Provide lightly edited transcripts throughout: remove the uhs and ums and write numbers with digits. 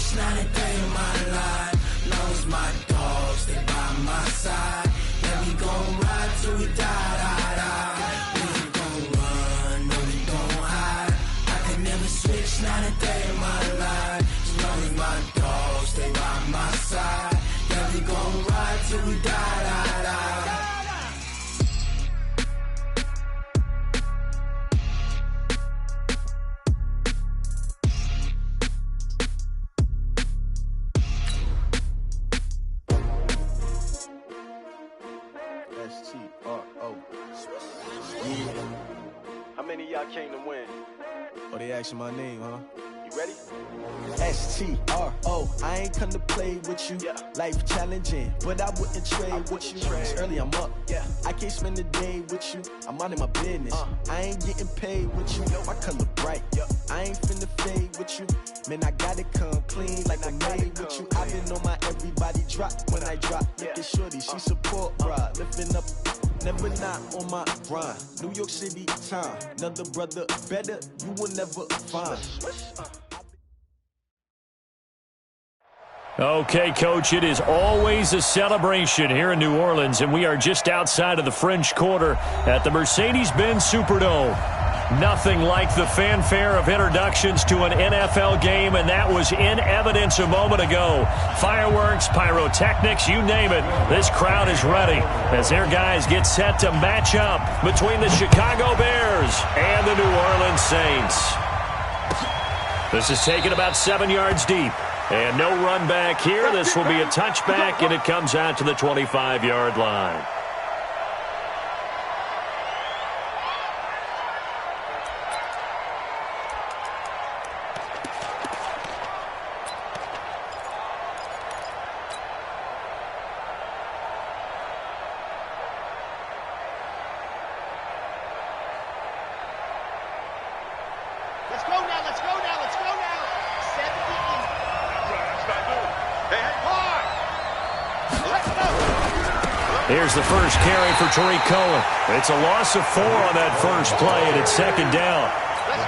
switch, not a day in my life. Long as my dogs, they by my side. Yeah, we gon' ride till we die. We ain't gon' run, no, we gon' hide. I can never switch, not a day in my life. As long as my dogs, they by my side. Yeah, we gon' ride till we die. How many of y'all came to win? Oh, they asking my name, huh? You ready? S-T-R-O, I ain't come to play with you. Yeah. Life challenging, but I wouldn't trade with you. It's early, I'm up. Yeah. I can't spend the day with you. I'm out in my business. I ain't getting paid with you. My color bright. I ain't finna fade with you. Man, I gotta come clean like I made with you. I've been on my everybody drop when I drop. Look at shorty, she support ride. Lifting up, never not on my grind. New York City time. Another brother better, you will never find. Okay, Coach, it is always a celebration here in New Orleans, and we are just outside of the French Quarter at the Mercedes-Benz Superdome. Nothing like the fanfare of introductions to an NFL game, and that was in evidence a moment ago. Fireworks, pyrotechnics, you name it. This crowd is ready as their guys get set to match up between the Chicago Bears and the New Orleans Saints. This is taken about 7 yards deep. And no run back here. This will be a touchback, and it comes out to the 25-yard line. Let's go now, let's go now, let's go now. 17. Here's the first carry for Tariq Cohen. It's a loss of 4 on that first play, and it's second down.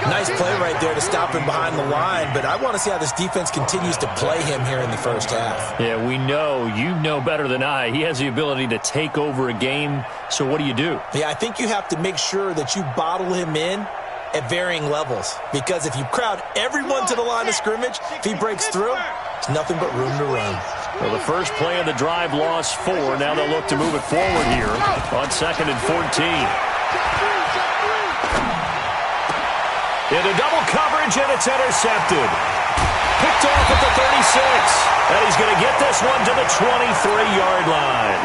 Nice play right there to stop him behind the line, but I want to see how this defense continues to play him here in the first half. Yeah, we know. You know better than I. He has the ability to take over a game, so what do you do? Yeah, I think you have to make sure that you bottle him in at varying levels, because if you crowd everyone to the line of scrimmage, if he breaks through, it's nothing but room to run. Well, the first play of the drive lost 4. Now they'll look to move it forward here on 2nd and 14. Into double coverage, and it's intercepted. Picked off at the 36. And he's going to get this one to the 23-yard line.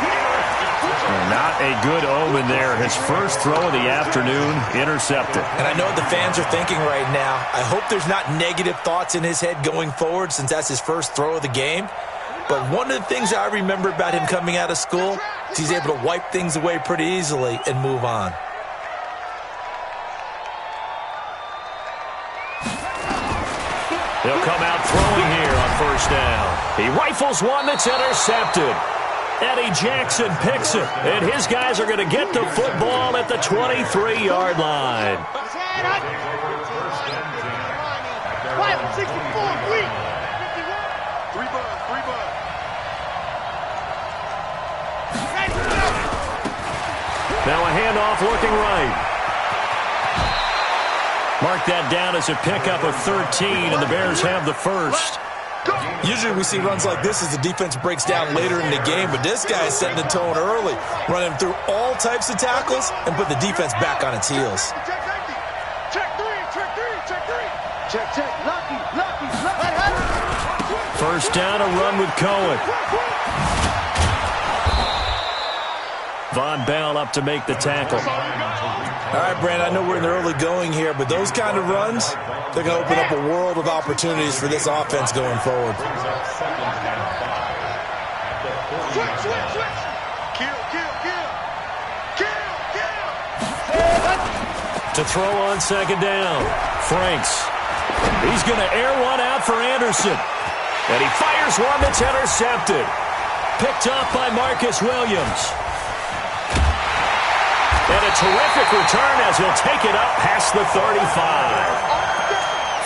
Not a good omen there. His first throw of the afternoon, intercepted. And I know what the fans are thinking right now. I hope there's not negative thoughts in his head going forward, since that's his first throw of the game. But one of the things I remember about him coming out of school is he's able to wipe things away pretty easily and move on. He'll come out throwing here on first down. He rifles one that's intercepted. Eddie Jackson picks it, and his guys are going to get the football at the 23-yard line. Now a handoff looking right. Mark that down as a pickup of 13, and the Bears have the first. Usually we see runs like this as the defense breaks down later in the game, but this guy is setting the tone early, running through all types of tackles and put the defense back on its heels. First down, a run with Cohen. Von Bell up to make the tackle. All right, Brandon, I know we're in the early going here, but those kind of runs, they're going to open up a world of opportunities for this offense going forward. To throw on second down, Franks. He's going to air one out for Anderson. And he fires one that's intercepted. Picked up by Marcus Williams. And a terrific return as he'll take it up past the 35.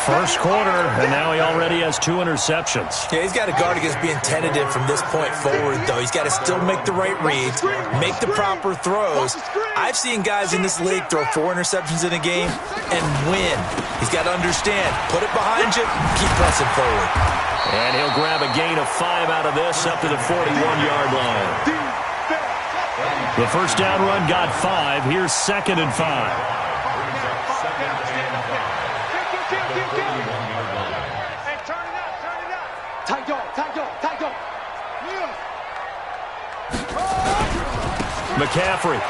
First quarter, and now he already has 2 interceptions. Yeah, he's got to guard against being tentative from this point forward, though. He's got to still make the right reads, make the proper throws. I've seen guys in this league throw 4 interceptions in a game and win. He's got to understand, put it behind you, keep pressing forward. And he'll grab a gain of 5 out of this up to the 41-yard line. The first down run got 5. Here's 2nd and 5. McCaffrey.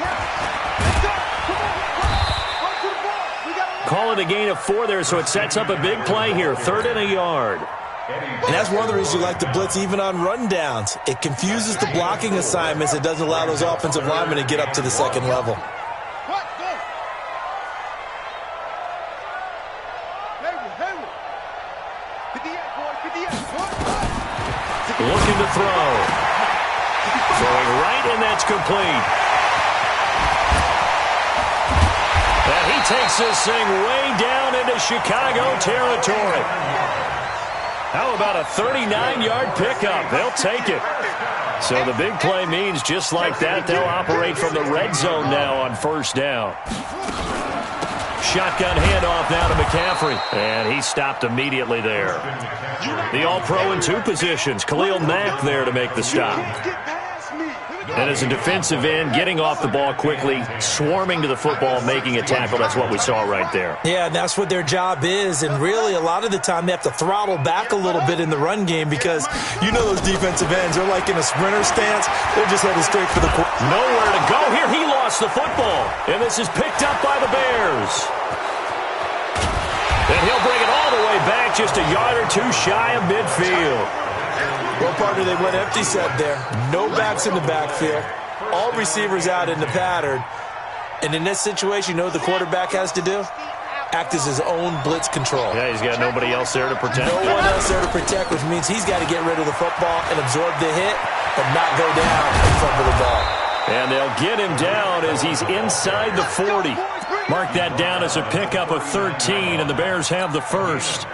Call it a gain of 4 there, so it sets up a big play here. 3rd and a yard. And that's one of the reasons you like to blitz even on rundowns. It confuses the blocking assignments. It doesn't allow those offensive linemen to get up to the second level. Looking to throw. Throwing right, and that's complete. And he takes this thing way down into Chicago territory. How about a 39-yard pickup? They'll take it. So the big play means just like that, they'll operate from the red zone now on first down. Shotgun handoff now to McCaffrey. And he stopped immediately there. The all-pro in 2 positions. Khalil Mack there to make the stop. And as a defensive end, getting off the ball quickly, swarming to the football, making a tackle. That's what we saw right there. Yeah, that's what their job is. And really, a lot of the time, they have to throttle back a little bit in the run game because you know those defensive ends are like in a sprinter stance. They're just headed straight for the quarter. Nowhere to go here. He lost the football. And this is picked up by the Bears. And he'll bring it all the way back, just a yard or 2 shy of midfield. Well, partner, they went empty set there. No backs in the backfield. All receivers out in the pattern. And in this situation, you know what the quarterback has to do? Act as his own blitz control. Yeah, he's got nobody else there to protect. No one else there to protect, which means he's got to get rid of the football and absorb the hit and not go down and fumble the ball. And they'll get him down as he's inside the 40. Mark that down as a pickup of 13, and the Bears have the first.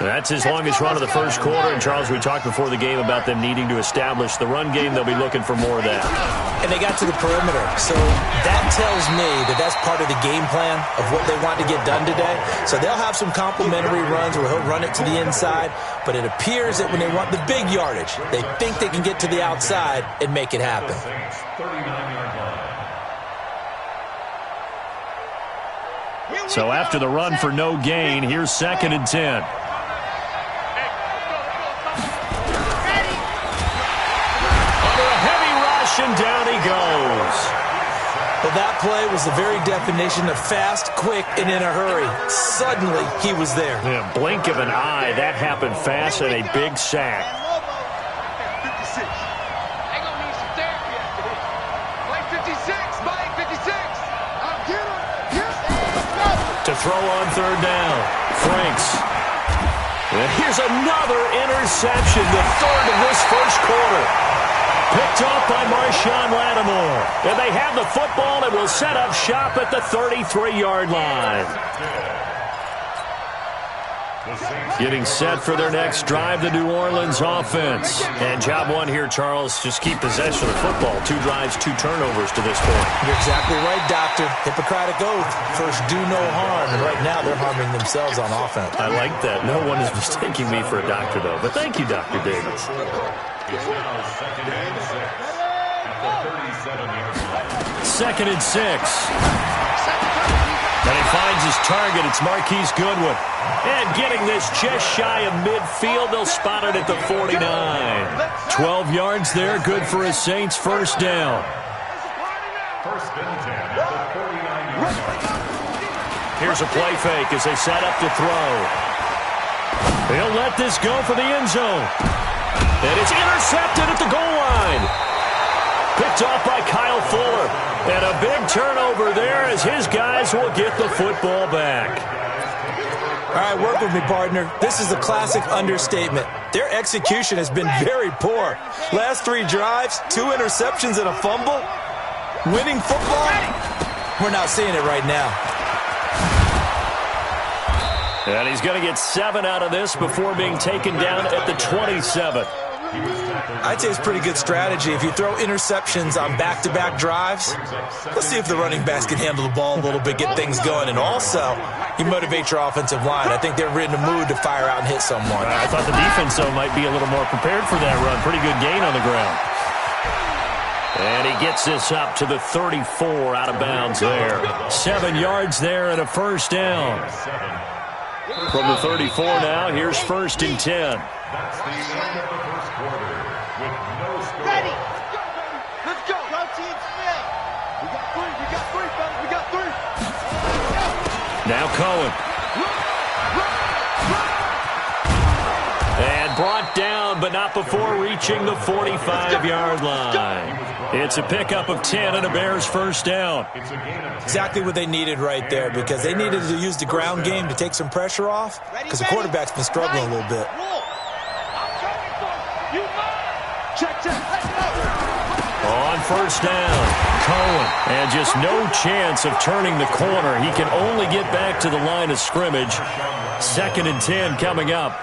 That's his longest run of the first quarter. And, Charles, we talked before the game about them needing to establish the run game. They'll be looking for more of that. And they got to the perimeter. So that tells me that that's part of the game plan of what they want to get done today. So they'll have some complementary runs where he'll run it to the inside. But it appears that when they want the big yardage, they think they can get to the outside and make it happen. So after the run for no gain, here's 2nd and 10. And down he goes. Well, that play was the very definition of fast, quick, and in a hurry. Suddenly, he was there. Yeah, blink of an eye. That happened fast and a big sack. To throw on 3rd down. Franks. And here's another interception, the 3rd of this first quarter. Picked off by Marshawn Lattimore. And they have the football and will set up shop at the 33-yard line. Getting set for their next drive, the New Orleans offense. And job 1 here, Charles, just keep possession of the football. 2 drives, 2 turnovers to this point. You're exactly right, Doctor. Hippocratic oath. First, do no harm. And right now, they're harming themselves on offense. I like that. No one is mistaking me for a doctor, though. But thank you, Dr. Davis. 2nd and 6. And he finds his target. It's Marquise Goodwin. And getting this just shy of midfield. They'll spot it at the 49. 12 yards there. Good for a Saints first down. Here's a play fake as they set up to throw. He'll let this go for the end zone. And it's intercepted at the goal line. Picked off by Kyle Fuller. And a big turnover there as his guys will get the football back. All right, work with me, partner. This is a classic understatement. Their execution has been very poor. Last 3 drives, 2 interceptions and a fumble. Winning football? We're not seeing it right now. And he's going to get 7 out of this before being taken down at the 27. I'd say it's pretty good strategy. If you throw interceptions on back-to-back drives, let's see if the running backs can handle the ball a little bit, get things going, and also you motivate your offensive line. I think they're in the mood to fire out and hit someone. I thought the defense, though, might be a little more prepared for that run. Pretty good gain on the ground. And he gets this up to the 34 out of bounds there. 7 yards there and a first down. From the 34 now, here's 1st and 10. That's the end of the first quarter with no score. Ready. Let's go. Go team Smith. We got 3, fellas. We got 3. Now Cohen. And brought down, but not before reaching the 45-yard line. It's a pickup of 10 and a Bears first down. Exactly what they needed right there, because they needed to use the ground game to take some pressure off, because the quarterback's been struggling a little bit. On first down, Cohen. And just no chance of turning the corner. He can only get back to the line of scrimmage. 2nd and 10 coming up.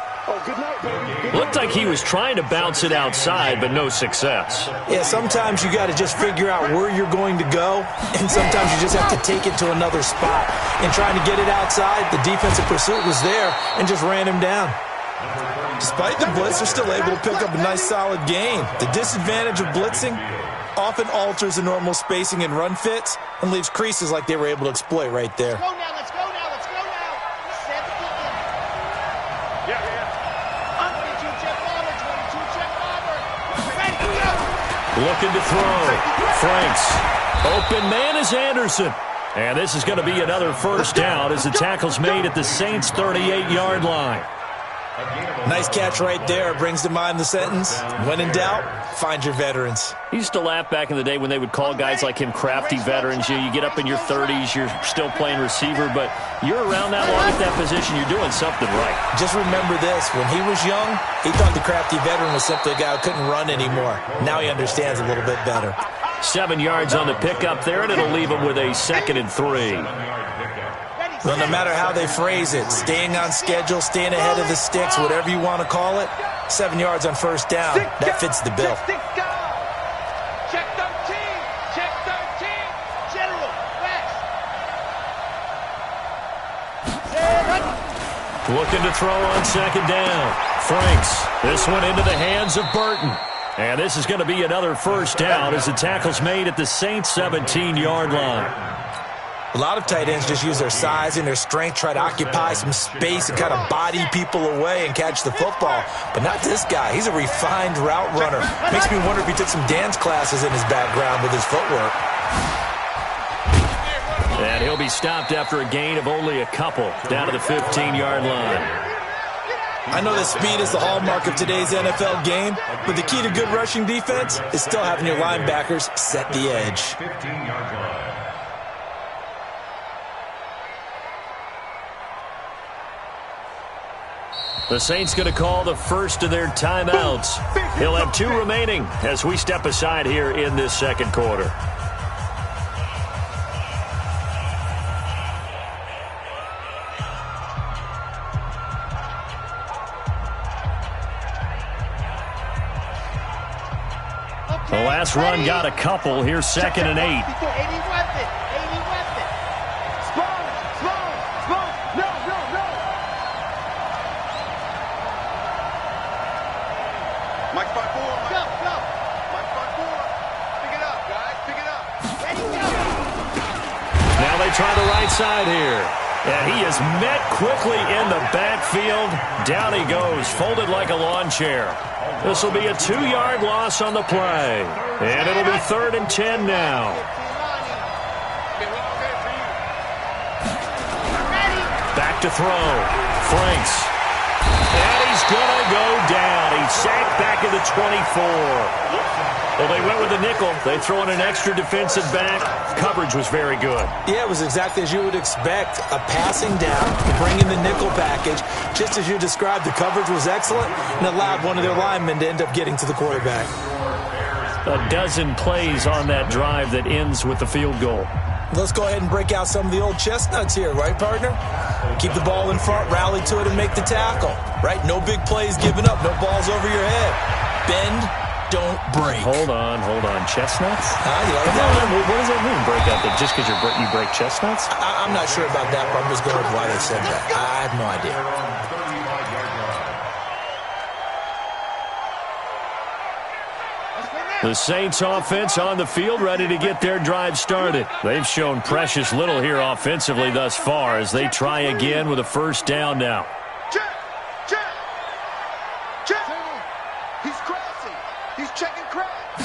Looked like he was trying to bounce it outside, but no success. Yeah, sometimes you got to just figure out where you're going to go, and sometimes you just have to take it to another spot. And trying to get it outside, the defensive pursuit was there and just ran him down. Despite the blitz, they're still able to pick up a nice, solid gain. The disadvantage of blitzing often alters the normal spacing and run fits and leaves creases like they were able to exploit right there. Let's go now. 7 Looking to throw. Franks. Open man is Anderson. And this is going to be another first down as the tackle's made at the Saints' 38-yard line. Nice catch right there. Brings to mind the sentence, when in doubt, find your veterans. He used to laugh back in the day when they would call guys like him crafty veterans. You get up in your 30s, you're still playing receiver, but you're around that long at that position, you're doing something right. Just remember this. When he was young, he thought the crafty veteran was simply a guy who couldn't run anymore. Now he understands a little bit better. 7 yards on the pickup there, and it'll leave him with a 2nd and 3. Well, no matter how they phrase it, staying on schedule, staying ahead of the sticks, whatever you want to call it, 7 yards on first down, that fits the bill. Check 13. General, Rex. Looking to throw on 2nd down. Franks. This one into the hands of Burton. And this is going to be another first down as the tackle's made at the Saints' 17-yard line. A lot of tight ends just use their size and their strength, try to occupy some space and kind of body people away and catch the football. But not this guy. He's a refined route runner. Makes me wonder if he took some dance classes in his background with his footwork. And he'll be stopped after a gain of only a couple, down to the 15-yard line. I know that speed is the hallmark of today's NFL game, but the key to good rushing defense is still having your linebackers set the edge. 15-yard line. The Saints going to call the first of their timeouts. He'll have 2 remaining as we step aside here in this second quarter. The last run got a couple. Here's 2nd and 8. Try the right side here. And he is met quickly in the backfield. Down he goes, folded like a lawn chair. This will be a 2-yard loss on the play. And it'll be 3rd and 10 now. Back to throw. Franks. And he's going to go down. He's sacked back at the 24. Well, they went with the nickel. They throw in an extra defensive back. Coverage was very good. Yeah, it was exactly as you would expect. A passing down, bringing the nickel package. Just as you described, the coverage was excellent and allowed one of their linemen to end up getting to the quarterback. A dozen plays on that drive that ends with the field goal. Let's go ahead and break out some of the old chestnuts here, right, partner? Keep the ball in front, rally to it, and make the tackle, right? No big plays given up, no balls over your head. Bend, don't break. Hold on. Chestnuts? You like that? What does that mean, break out? Just because you break chestnuts? I'm not sure about that, but I'm just going with why they said that. I have no idea. The Saints offense on the field, ready to get their drive started. They've shown precious little here offensively thus far as they try again with a first down now. Check. He's crossing. He's checking crack.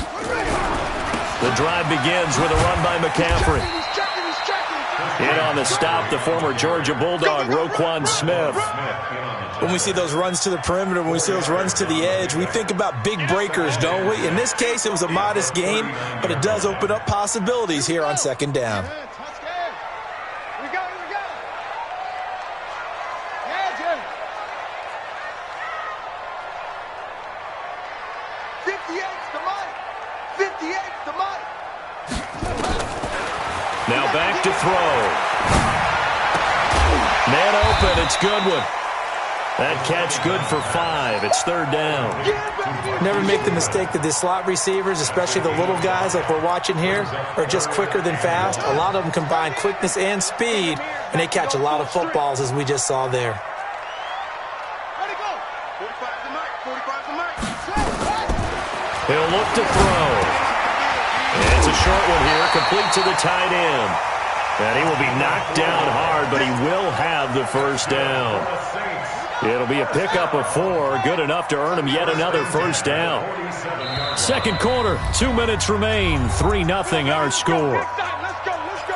The drive begins with a run by McCaffrey. He's checking. In on the stop, the former Georgia Bulldog, Roquan Smith. When we see those runs to the perimeter, when we see those runs to the edge, we think about big breakers, don't we? In this case, it was a modest gain, but it does open up possibilities here on second down. We got it. Yeah, Jim. 58's the mic. 58's the mic. Now back to throw. Man open, it's Goodwin. That catch good for 5. It's third down. Never make the mistake that the slot receivers, especially the little guys like we're watching here, are just quicker than fast. A lot of them combine quickness and speed, and they catch a lot of footballs, as we just saw there. Ready, go. 45's the mic. He'll look to throw. It's a short one here, complete to the tight end. And he will be knocked down hard, but he will have the first down. It'll be a pickup of 4, good enough to earn him yet another first down. Second quarter, 2 minutes remain, 3-0 our score. Let's go.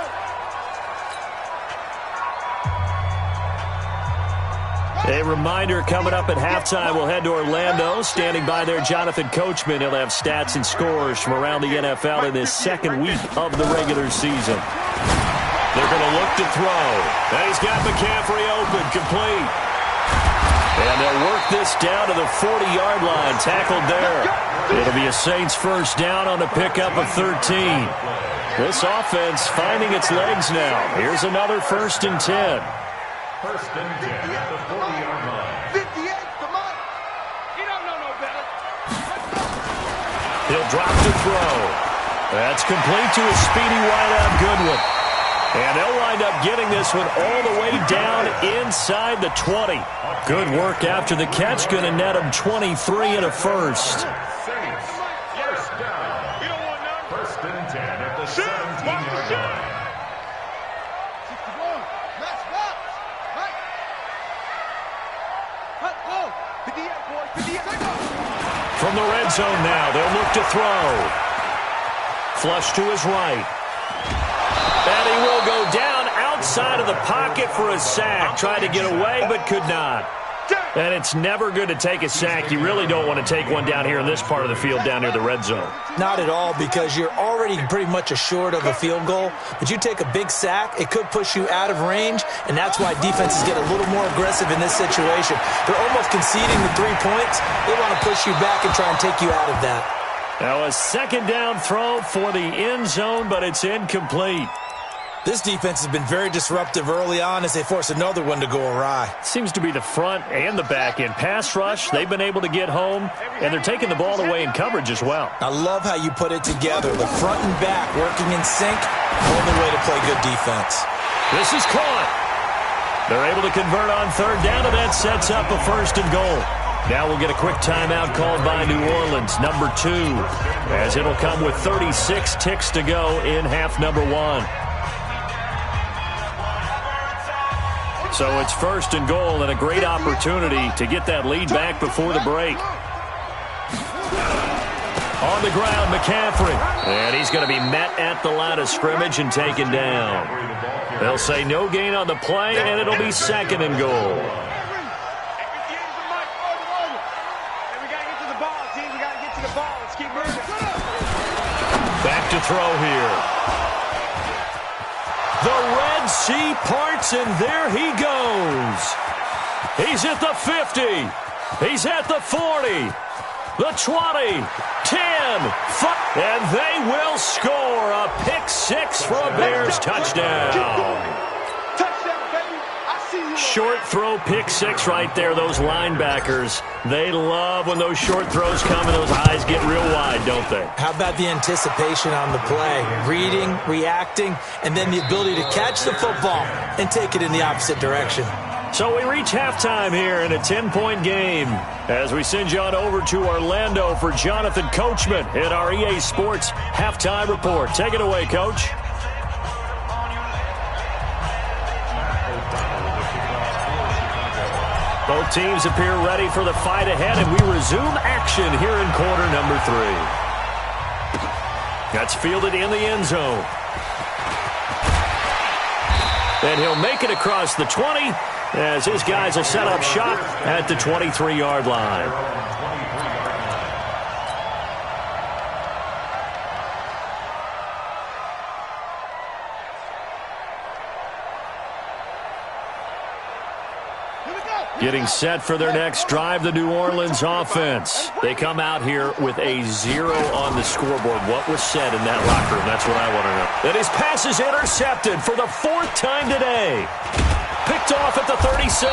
A reminder, coming up at halftime, we'll head to Orlando. Standing by there, Jonathan Coachman. He'll have stats and scores from around the NFL in this second week of the regular season. They're going to look to throw. And he's got McCaffrey open, complete. And they'll work this down to the 40-yard line, tackled there. It'll be a Saints first down on the pickup of 13. This offense finding its legs now. Here's another 1st and 10. First and 10 at the 40-yard line. 58's the mic. You don't know no better. He'll drop to throw. That's complete to a speedy wideout Goodwin. And they'll wind up getting this one all the way down inside the 20. Good work after the catch. Going to net him 23 and a first. Saints, first down. You don't want none. First and 10 at the 17-yard line. 61. Max box. Right. Go. 58, boy. 58. From the red zone now, they'll look to throw. Flush to his right. And he will go down outside of the pocket for a sack. Tried to get away, but could not. And it's never good to take a sack. You really don't want to take one down here in this part of the field down near the red zone. Not at all, because you're already pretty much assured of a field goal. But you take a big sack, it could push you out of range, and that's why defenses get a little more aggressive in this situation. They're almost conceding the 3 points. They want to push you back and try and take you out of that. Now a second down throw for the end zone, but it's incomplete. This defense has been very disruptive early on as they force another one to go awry. Seems to be the front and the back end. Pass rush, they've been able to get home, and they're taking the ball away in coverage as well. I love how you put it together. The front and back working in sync, only way to play good defense. This is caught. They're able to convert on third down, and that sets up a 1st and goal. Now we'll get a quick timeout called by New Orleans, number 2, as it'll come with 36 ticks to go in half number 1. So it's 1st and goal and a great opportunity to get that lead back before the break. On the ground, McCaffrey. And he's going to be met at the line of scrimmage and taken down. They'll say no gain on the play, and it'll be 2nd and goal. Back to throw here. The Red Sea parts, and there he goes. He's at the 50. He's at the 40. the 20, 10, 5, and they will score a pick six for a Bears touchdown. Short throw, pick six right there. Those linebackers, they love when those short throws come and those eyes get real wide, don't they? How about the anticipation on the play? Reading, reacting, and then the ability to catch the football and take it in the opposite direction. So we reach halftime here in a 10-point game as we send you on over to Orlando for Jonathan Coachman in our EA Sports Halftime Report. Take it away, Coach. Both teams appear ready for the fight ahead, and we resume action here in quarter number 3. That's fielded in the end zone. And he'll make it across the 20 as his guys will set up shop at the 23-yard line. Getting set for their next drive, the New Orleans offense. They come out here with a 0 on the scoreboard. What was said in that locker room? That's what I want to know. And his pass is intercepted for the 4th time today. Picked off at the 36.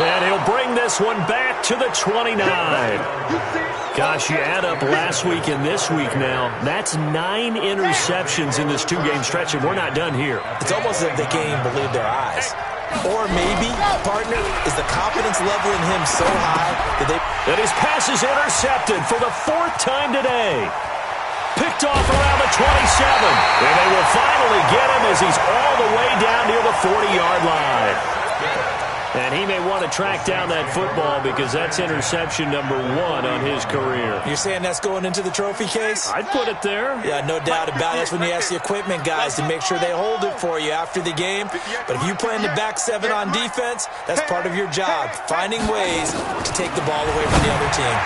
And he'll bring this one back to the 29. Gosh, you add up last week and this week now. That's 9 interceptions in this 2-game stretch, and we're not done here. It's almost as if they can't even believe their eyes. Or maybe, partner, is the confidence level in him so high that they... And his pass is intercepted for the 4th time today. Picked off around the 27. And they will finally get him as he's all the way down near the 40-yard line. And he may want to track down that football because that's interception number 1 on his career. You're saying that's going into the trophy case? I'd put it there. Yeah, no doubt about it. That's when you ask the equipment guys to make sure they hold it for you after the game. But if you play in the back 7 on defense, that's part of your job, finding ways to take the ball away from the other team.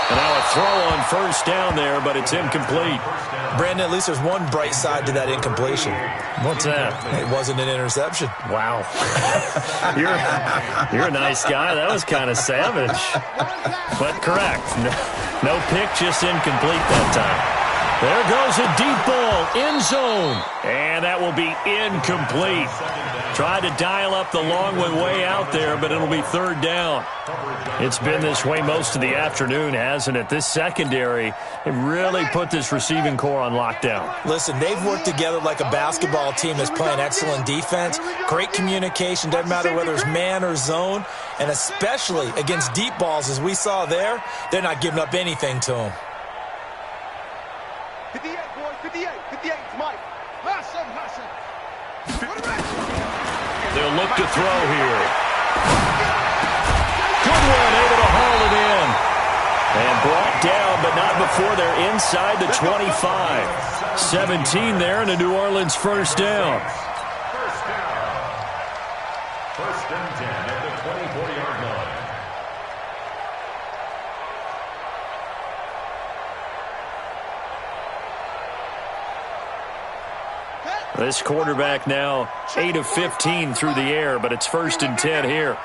And now a throw on first down there, but it's incomplete. Brandon, at least there's one bright side to that incompletion. What's that? It wasn't an interception. Wow. You're a nice guy. That was kind of savage. But correct. No pick, just incomplete that time. There goes a deep ball, end zone. And that will be incomplete. Tried to dial up the long one way out there, but it'll be 3rd down. It's been this way most of the afternoon, hasn't it? This secondary, it really put this receiving core on lockdown. Listen, they've worked together like a basketball team that's playing excellent defense, great communication, doesn't matter whether it's man or zone, and especially against deep balls, as we saw there, they're not giving up anything to them. 58, boys, 58, 58, Mike. Hassan. They'll look to throw here. Good one, able to haul it in. And brought down, but not before they're inside the 25. 17 there, and a New Orleans first down. First and 10 at the 24-yard line. This quarterback now 8 of 15 through the air, but it's first and 10 here.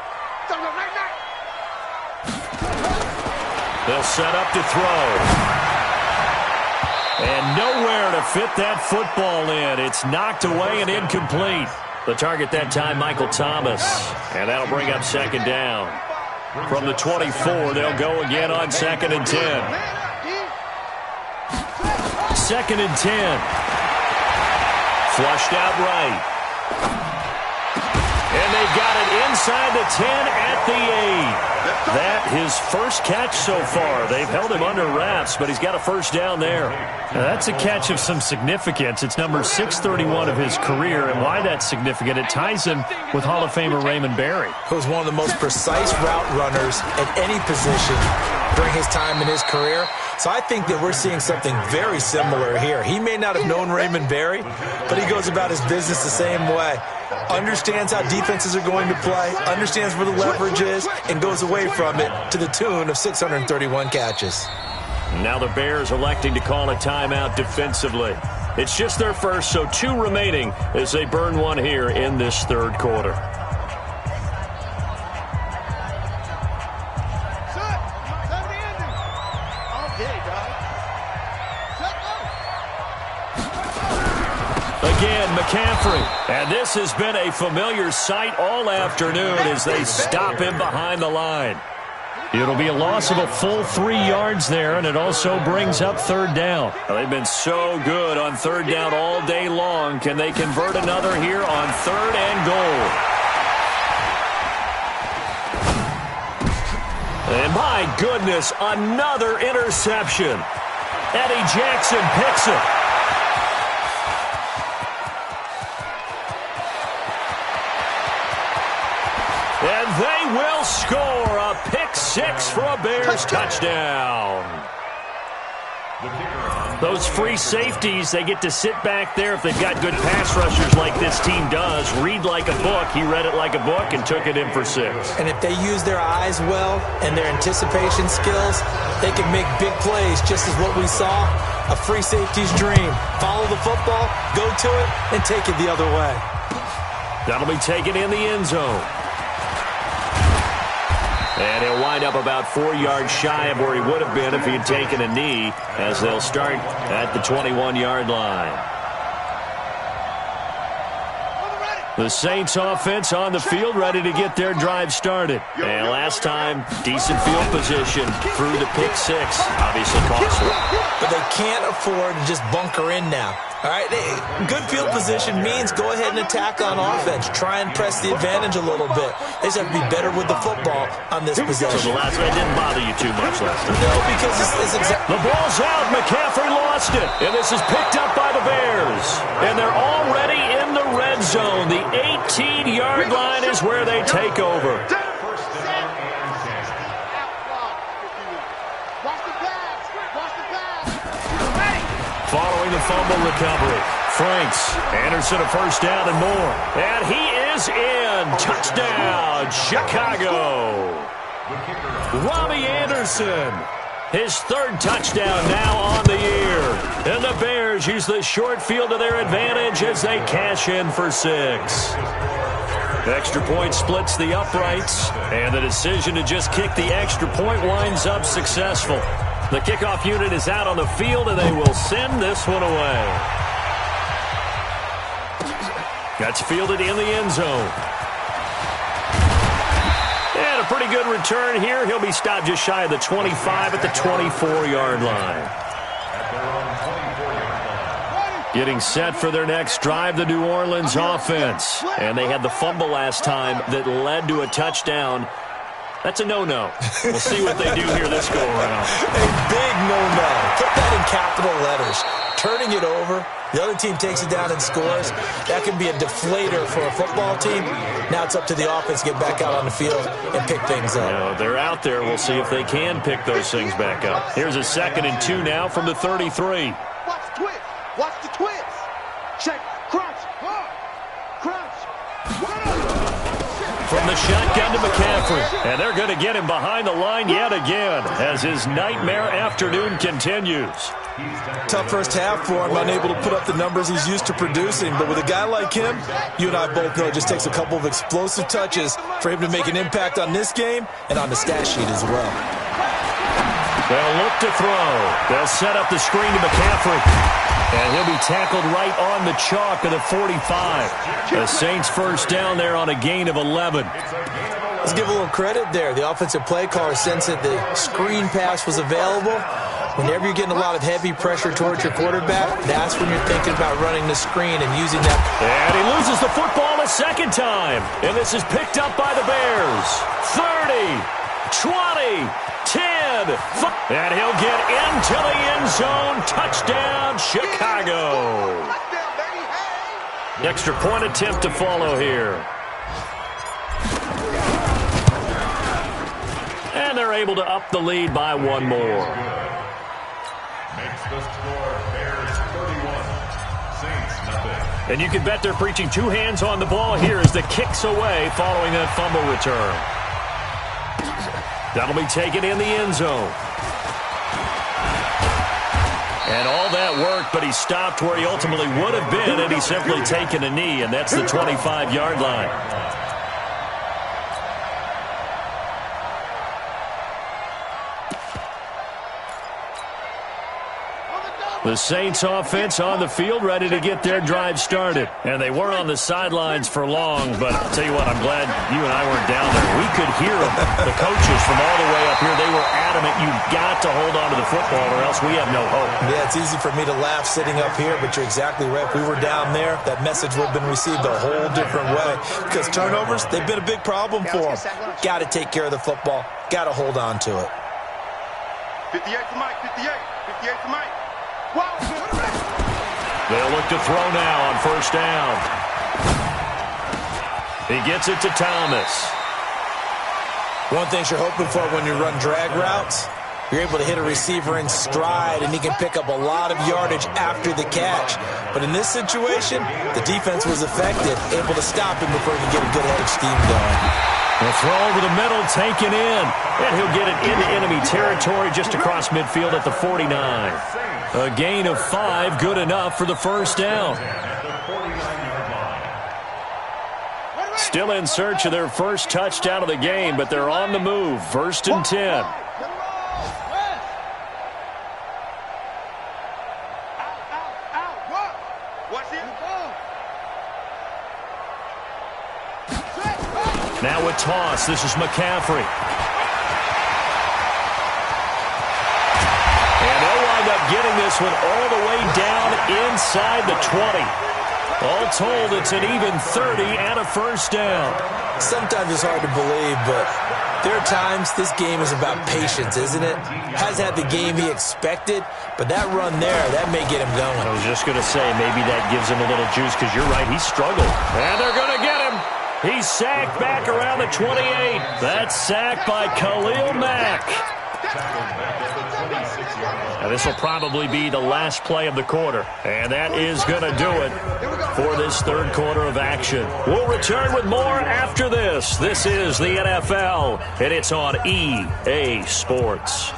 They'll set up to throw. And nowhere to fit that football in. It's knocked away and incomplete. The target that time, Michael Thomas. And that'll bring up 2nd down. From the 24, they'll go again on 2nd and 10. 2nd and 10. Flushed out right. And they've got it inside the 10 at the 8. That his first catch so far. They've held him under wraps, but he's got a first down there. Now, that's a catch of some significance. It's number 631 of his career, and why that's significant, it ties him with Hall of Famer Raymond Berry, who's one of the most precise route runners at any position during his time in his career. So I think that we're seeing something very similar here. He may not have known Raymond Berry, but he goes about his business the same way. Understands how defenses are going to play, understands where the leverage is, and goes away from it to the tune of 631 catches. Now the Bears electing to call a timeout defensively. It's just their first, so 2 remaining as they burn one here in this 3rd quarter. again, McCaffrey. And this has been a familiar sight all afternoon as they stop him behind the line. It'll be a loss of a full 3 yards there, and it also brings up third down. They've been so good on third down all day long. Can they convert another here on third and goal? And my goodness, another interception. Eddie Jackson picks it. And they will score a pick six for a Bears touchdown. Those free safeties, they get to sit back there if they've got good pass rushers like this team does. Read like a book. He read it like a book and took it in for 6. And if they use their eyes well and their anticipation skills, they can make big plays, just as what we saw. A free safety's dream. Follow the football, go to it, and take it the other way. That'll be taken in the end zone. And he'll wind up about 4 yards shy of where he would have been if he had taken a knee, as they'll start at the 21-yard line. The Saints offense on the field, ready to get their drive started. And last time, decent field position through the pick six. Obviously costly. But they can't afford to just bunker in now. All right, good field position means go ahead and attack on offense. Try and press the advantage a little bit. They just have to be better with the football on this possession. So the last one didn't bother you too much last time. No, because it's exactly. The ball's out. McCaffrey lost it. And this is picked up by the Bears. And they're already in the red zone. The 18-yard line is where they take over. Following the fumble recovery, Franks, Anderson a first down and more. And he is in. Touchdown, Chicago. Robbie Anderson, his third touchdown now on the year. And the Bears use the short field to their advantage as they cash in for 6. The extra point splits the uprights, and the decision to just kick the extra point winds up successful. The kickoff unit is out on the field, and they will send this one away. That's fielded in the end zone. And a pretty good return here. He'll be stopped just shy of the 25 at the 24-yard line. Getting set for their next drive, the New Orleans offense. And they had the fumble last time that led to a touchdown. That's a no-no. We'll see what they do here this go-around. A big no-no. Put that in capital letters. Turning it over, the other team takes it down and scores. That can be a deflator for a football team. Now it's up to the offense to get back out on the field and pick things up. You know, they're out there. We'll see if they can pick those things back up. Here's a 2nd and 2 now from the 33. Watch the twist. Watch the twist. Check. Crunch. Crunch. From the shotgun to McCaffrey. And they're going to get him behind the line yet again as his nightmare afternoon continues. Tough first half for him, unable to put up the numbers he's used to producing. But with a guy like him, you and I both know it just takes a couple of explosive touches for him to make an impact on this game and on the stat sheet as well. They'll look to throw. They'll set up the screen to McCaffrey. And he'll be tackled right on the chalk of the 45. The Saints first down there on a gain of 11. Let's give a little credit there. The offensive play caller sensed that the screen pass was available. Whenever you're getting a lot of heavy pressure towards your quarterback, that's when you're thinking about running the screen and using that. And he loses the football a second time. And this is picked up by the Bears. 30, 20, 10. And he'll get into the end zone. Touchdown, Chicago. Extra point attempt to follow here. And they're able to up the lead by one more. Makes the score Bears 31, Saints nothing. And you can bet they're preaching two hands on the ball here as the kick's away following that fumble return. That'll be taken in the end zone. And all that worked, but he stopped where he ultimately would have been, and he's simply taken a knee, and that's the 25-yard line. The Saints offense on the field, ready to get their drive started. And they weren't on the sidelines for long, but I'll tell you what, I'm glad you and I weren't down there. We could hear them, the coaches from all the way up here. They were adamant, you've got to hold on to the football or else we have no hope. Yeah, it's easy for me to laugh sitting up here, but you're exactly right. If we were down there, that message would have been received a whole different way. Because turnovers, they've been a big problem for them. Got to take care of the football. Got to hold on to it. 58 to Mike, 58 to Mike. They'll look to throw now on first down. He gets it to Thomas. One thing you're hoping for when you run drag routes, you're able to hit a receiver in stride, and he can pick up a lot of yardage after the catch. But in this situation, the defense was effective, able to stop him before he could get a good head of steam going. The throw over the middle, taken in. And he'll get it into enemy territory just across midfield at the 49. A gain of 5, good enough for the first down. Still in search of their first touchdown of the game, but they're on the move. 1st and 10. Now a toss. This is McCaffrey. And they'll wind up getting this one all the way down inside the 20. All told, it's an even 30 and a first down. Sometimes it's hard to believe, but there are times this game is about patience, isn't it? Hasn't had the game he expected, but that run there, that may get him going. I was just going to say, maybe that gives him a little juice, because you're right, he struggled. And they're going to get him. He's sacked back around the 28. That's sacked by Khalil Mack. Now this will probably be the last play of the quarter. And that is going to do it for this third quarter of action. We'll return with more after this. This is the NFL, and it's on EA Sports.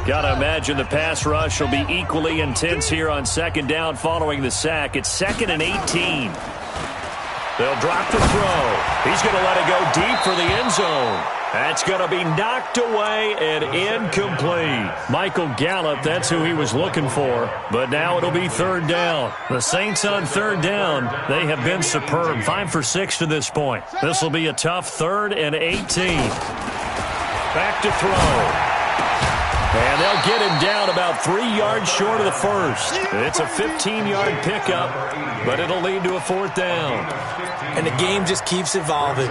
Got to imagine the pass rush will be equally intense here on second down following the sack. It's 2nd and 18. They'll drop the throw. He's going to let it go deep for the end zone. That's going to be knocked away and incomplete. Michael Gallup, that's who he was looking for. But now it'll be 3rd down. The Saints on 3rd down, they have been superb. 5 for 6 to this point. This will be a tough 3rd and 18. Back to throw. And they'll get him down about 3 yards short of the first. It's a 15-yard pickup, but it'll lead to a 4th down. And the game just keeps evolving.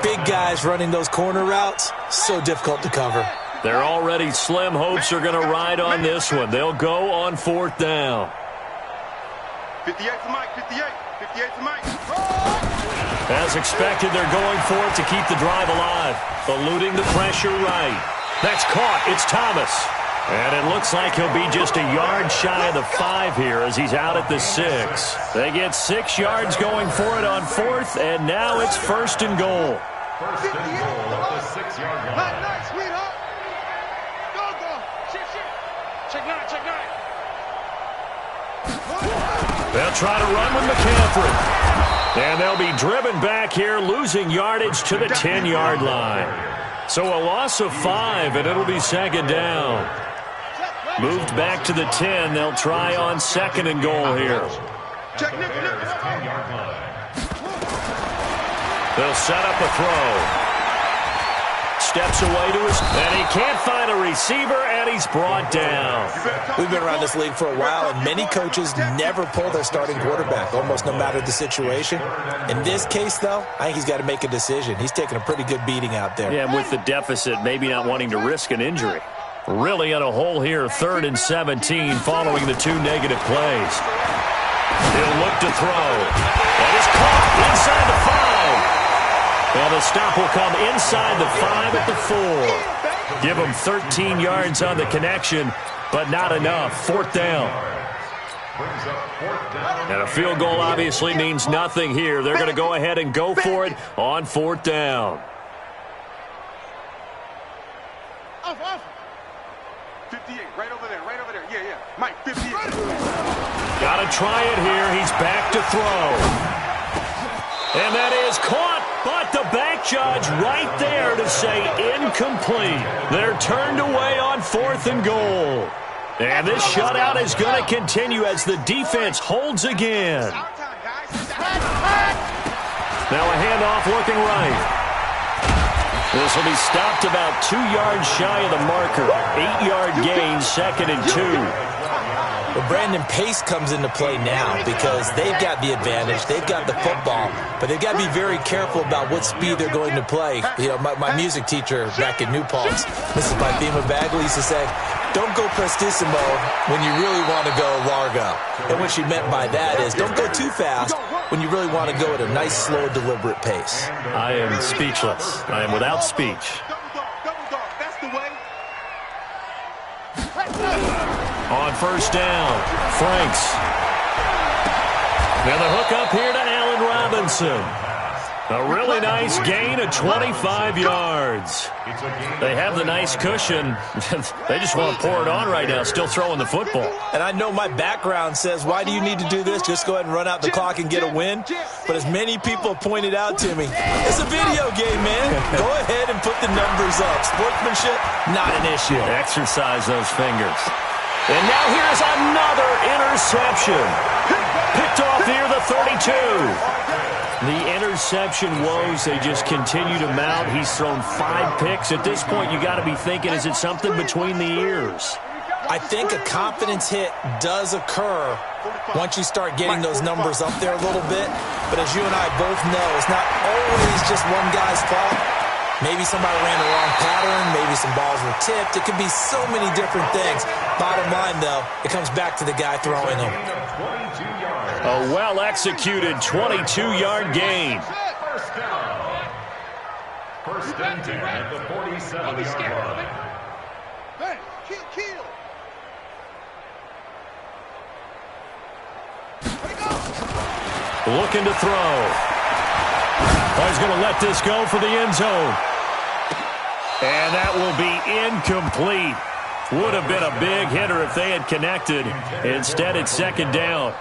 Big guys running those corner routes, so difficult to cover. They're already slim hopes are going to ride on this one. They'll go on 4th down. 58 to Mike, 58 to Mike. As expected, they're going for it to keep the drive alive. Eluding the pressure right. That's caught. It's Thomas. And it looks like he'll be just a yard shy of the 5 here as he's out at the 6. They get 6 yards going for it on 4th, and now it's 1st and goal. 1st and goal at the 6-yard line. Nice, sweetheart. Go. Check nine. They'll try to run with McCaffrey. And they'll be driven back here, losing yardage to the 10-yard line. So a loss of 5, and it'll be 2nd down. Moved back to the 10. They'll try on 2nd and goal here. They'll set up a throw. Steps away to his, and he can't find a receiver, and he's brought down. We've been around this league for a while, and many coaches never pull their starting quarterback, almost no matter the situation. In this case, though, I think he's got to make a decision. He's taking a pretty good beating out there. Yeah, with the deficit, maybe not wanting to risk an injury. Really in a hole here, 3rd and 17, following the 2 negative plays. He'll look to throw. That is caught inside the 5. And the stop will come inside the 5 at the 4. Give them 13 yards on the connection, but not enough. 4th down. And a field goal obviously means nothing here. They're going to go ahead and go for it on 4th down. 58, right over there. Yeah. Mike, 58. Got to try it here. He's back to throw. And that is caught, but the back judge right there to say incomplete. They're turned away on 4th and goal. And this shutout is going to continue as the defense holds again. Now a handoff looking right. This will be stopped about 2 yards shy of the marker. 8-yard gain, 2nd and 2. Well, Brandon, pace comes into play now because they've got the advantage. They've got the football, but they've got to be very careful about what speed they're going to play. You know, my music teacher back in New Paltz, Mrs. Bifema Bagley, used to say, don't go prestissimo when you really want to go largo. And what she meant by that is don't go too fast when you really want to go at a nice, slow, deliberate pace. I am speechless. I am without speech. On 1st down, Franks. Now the hook up here to Allen Robinson. A really nice gain of 25 yards. They have the nice cushion. They just want to pour it on right now, still throwing the football. And I know my background says, why do you need to do this? Just go ahead and run out the clock and get a win. But as many people pointed out to me, it's a video game, man. Go ahead and put the numbers up. Sportsmanship, not an issue. Exercise those fingers. And now here's another interception. Picked off near the 32. The interception woes, they just continue to mount. He's thrown 5 picks. At this point, you got to be thinking, is it something between the ears? I think a confidence hit does occur once you start getting those numbers up there a little bit. But as you and I both know, it's not always just one guy's fault. Maybe somebody ran the wrong pattern. Maybe some balls were tipped. It could be so many different things. Bottom line, though, it comes back to the guy throwing them. A well-executed 22-yard gain. First down. 1st and 10 at the 47-yard line. Looking to throw. Oh, he's going to let this go for the end zone. And that will be incomplete. Would have been a big hitter if they had connected. Instead, it's 2nd down.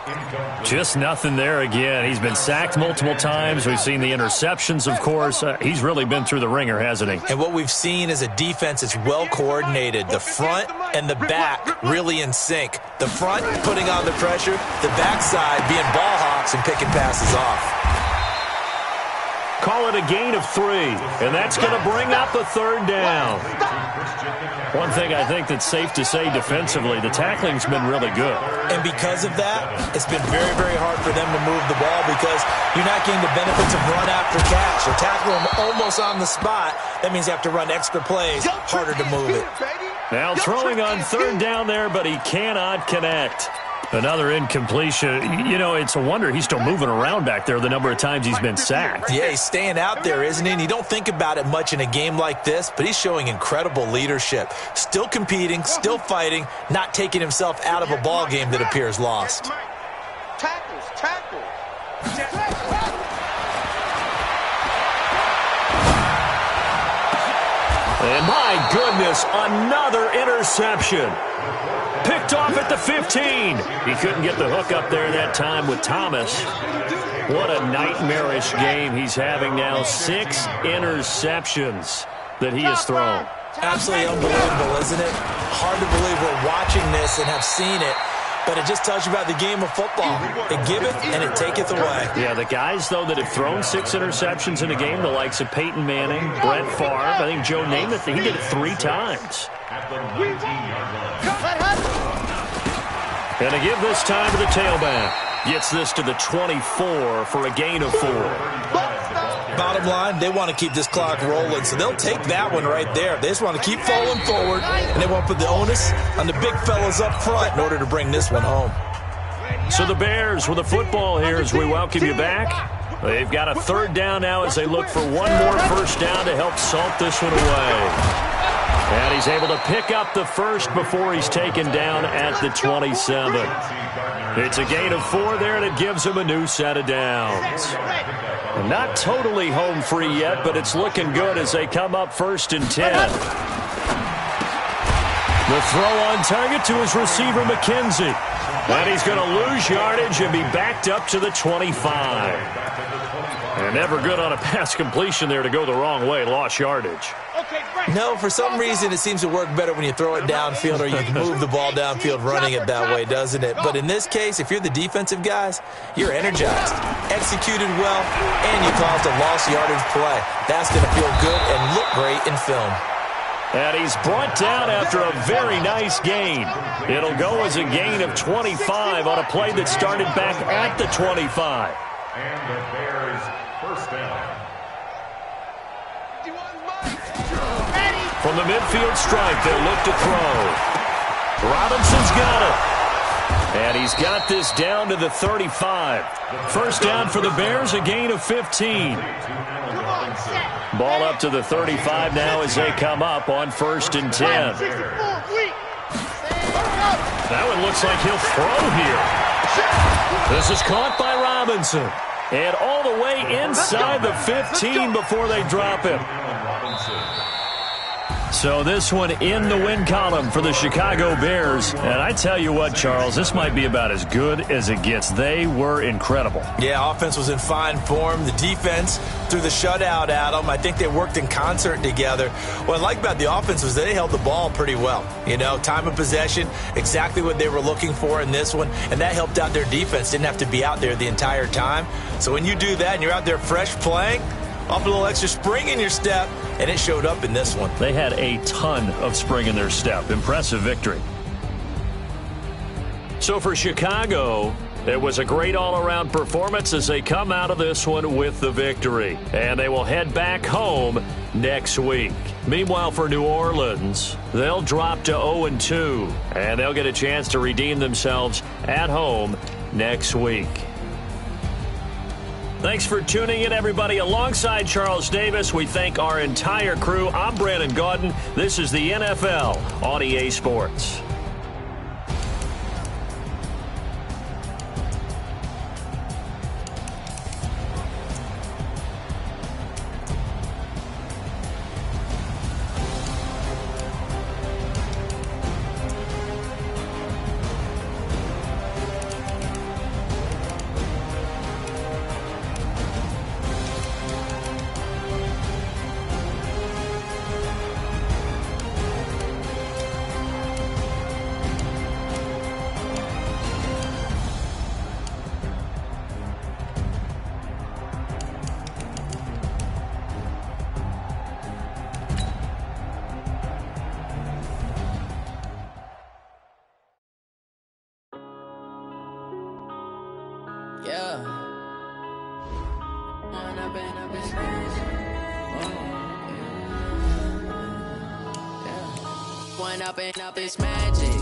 Just nothing there again. He's been sacked multiple times. We've seen the interceptions, of course. He's really been through the ringer, hasn't he? And what we've seen is a defense that's well coordinated. The front and the back really in sync. The front putting on the pressure. The backside being ball hawks and picking passes off. Call it a gain of 3, and that's going to bring up a 3rd down. One thing I think that's safe to say defensively, the tackling's been really good. And because of that, it's been very, very hard for them to move the ball because you're not getting the benefits of run after catch. You're tackling them almost on the spot. That means you have to run extra plays, harder to move it. Now throwing on 3rd down there, but he cannot connect. Another incompletion. You know, it's a wonder he's still moving around back there the number of times he's been sacked. Yeah, he's staying out there, isn't he? And you don't think about it much in a game like this, but he's showing incredible leadership. Still competing, still fighting, not taking himself out of a ball game that appears lost. Tackles. And my goodness, another interception. Picked off at the 15. He couldn't get the hook up there that time with Thomas. What a nightmarish game he's having now. 6 interceptions that he has thrown. Absolutely unbelievable, isn't it? Hard to believe we're watching this and have seen it. But it just tells you about the game of football. It giveth and it taketh away. Yeah, the guys, though, that have thrown 6 interceptions in a game, the likes of Peyton Manning, Brett Favre, I think Joe Namath, he did it 3 times. And to give this time to the tailback. Gets this to the 24 for a gain of 4. Bottom line, they want to keep this clock rolling, so they'll take that one right there. They just want to keep falling forward, and they want to put the onus on the big fellas up front in order to bring this one home. So the Bears with the football here as we welcome you back. They've got a 3rd down now as they look for one more 1st down to help salt this one away. And he's able to pick up the 1st before he's taken down at the 27. It's a gain of 4 there, and it gives him a new set of downs. Not totally home free yet, but it's looking good as they come up 1st and 10. The throw on target to his receiver, McKenzie. And he's going to lose yardage and be backed up to the 25. And Never good on a pass completion there to go the wrong way. Lost yardage. No, for some reason it seems to work better when you throw it downfield or you move the ball downfield running it that way, doesn't it? But in this case, if you're the defensive guys, you're energized, executed well, and you caused a lost yardage play. That's going to feel good and look great in film. And he's brought down after a very nice gain. It'll go as a gain of 25 on a play that started back at the 25. And the Bears first down. From the midfield stripe, they'll look to throw. Robinson's got it. And he's got this down to the 35. First down for the Bears, a gain of 15. Ball up to the 35 now as they come up on 1st and 10. That one looks like he'll throw here. This is caught by Robinson. And all the way inside the 15 before they drop him. So this one in the win column for the Chicago Bears. And I tell you what, Charles, this might be about as good as it gets. They were incredible. Yeah, offense was in fine form. The defense threw the shutout at them. I think they worked in concert together. What I like about the offense was they held the ball pretty well. You know, time of possession, exactly what they were looking for in this one. And that helped out their defense. Didn't have to be out there the entire time. So when you do that and you're out there fresh playing, off a little extra spring in your step, and it showed up in this one. They had a ton of spring in their step. Impressive victory. So for Chicago, it was a great all-around performance as they come out of this one with the victory. And they will head back home next week. Meanwhile, for New Orleans, they'll drop to 0-2, and they'll get a chance to redeem themselves at home next week. Thanks for tuning in, everybody. Alongside Charles Davis, we thank our entire crew. I'm Brandon Gaudin. This is the NFL on EA Sports. Up this magic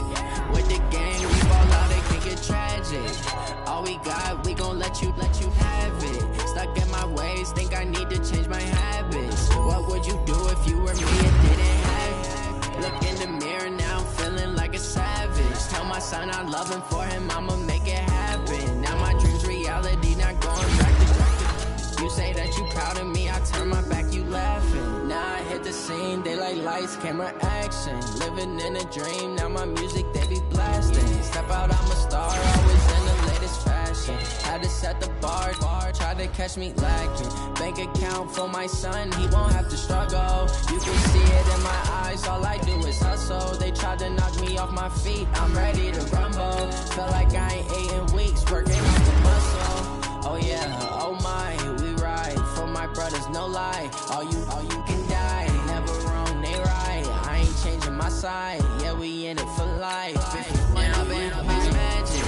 with the game, we ball out, it can get tragic. All we got, we gon' let you have it. Stuck in my ways, think I need to change my habits. What would you do if you were me and didn't have it? Look in the mirror now, I'm feeling like a savage. Tell my son I love him, for him I'ma make it happen. Now my dreams reality, not going back to. You say that you proud of me, I turn my back, you laughing. Now I hit the scene, they like lights, camera, action. Living in a dream, now my music, they be blasting. Step out, I'm a star, always in the latest fashion. Had to set the bar, try to catch me lacking. Bank account for my son, he won't have to struggle. You can see it in my eyes, all I do is hustle. They tried to knock me off my feet, I'm ready to rumble. Feel like I ain't ate in weeks, working on the muscle. Oh yeah, oh my, we ride for my brothers, no lie. All you can die, never wrong, they right. I ain't changing my side, yeah, we in it for life. If you wanna be magic,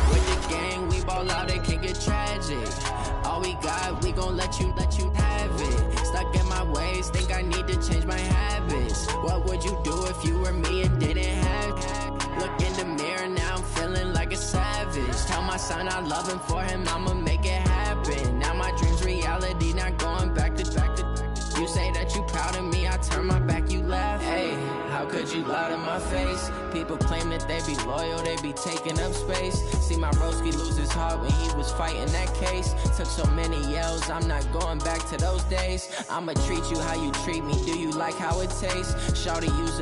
with the gang, we ball out, it can get tragic. All we got, we gon' let you have it. Stuck in my ways, think I need to change my habits. What would you do if you were me and didn't have it? Look in the mirror now, I'm feeling like a savage. Tell my son I love him, for him I'ma make it happen. Now my dreams reality, not going back to. You say that you proud of me, I turn my back, you laugh. Hey, how could you lie to my face? People claim that they be loyal, they be taking up space. See my broski lose his heart when he was fighting that case. Took so many yells, I'm not going back to those days. I'ma treat you how you treat me, do you like how it tastes? Shawty use